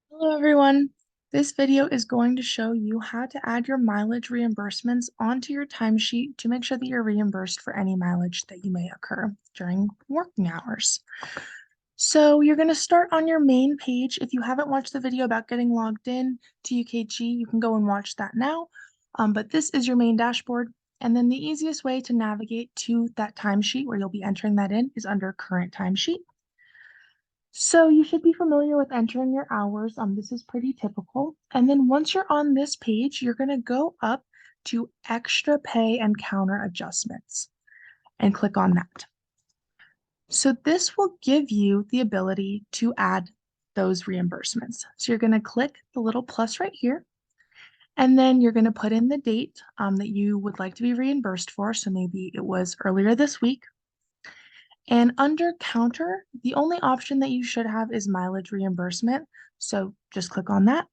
Hello everyone. This video is going to show you how to add your mileage reimbursements onto your timesheet to make sure that you're reimbursed for any mileage that you may occur during working hours. So you're going to start on your main page. If you haven't watched the video about getting logged in to UKG, you can go and watch that now. But this is your main dashboard. And then the easiest way to navigate to that timesheet where you'll be entering that in is under Current Timesheet. So you should be familiar with entering your hours. This is pretty typical. And then once you're on this page, you're going to go up to Extra Pay and Counter Adjustments and click on that. So this will give you the ability to add those reimbursements. So you're going to click the little plus right here, and then you're going to put in the date that you would like to be reimbursed for. So maybe it was earlier this week. And under counter, the only option that you should have is mileage reimbursement. So just click on that.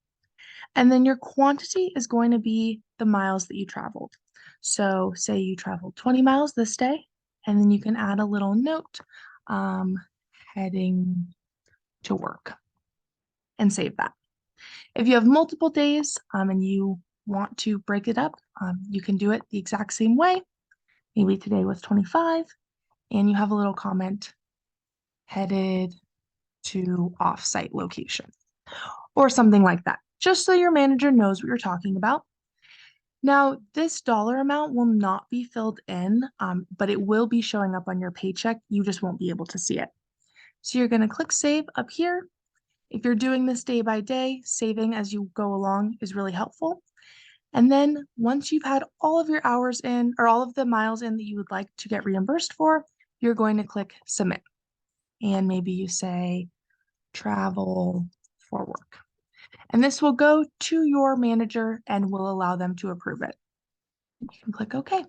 And then your quantity is going to be the miles that you traveled. So say you traveled 20 miles this day, and then you can add a little note, um, heading to work, and save that. If you have multiple days and you want to break it up, you can do it the exact same way. Maybe today was 25, and you have a little comment, headed to offsite location or something like that, just so your manager knows what you're talking about. Now, this dollar amount will not be filled in, but it will be showing up on your paycheck. You just won't be able to see it. So you're going to click save up here. If you're doing this day by day, saving as you go along is really helpful. And then once you've had all of your hours in or all of the miles in that you would like to get reimbursed for, you're going to click submit. And maybe you say travel for work. And this will go to your manager and will allow them to approve it. You can click OK.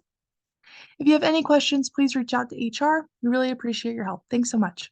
If you have any questions, please reach out to HR. We really appreciate your help. Thanks so much.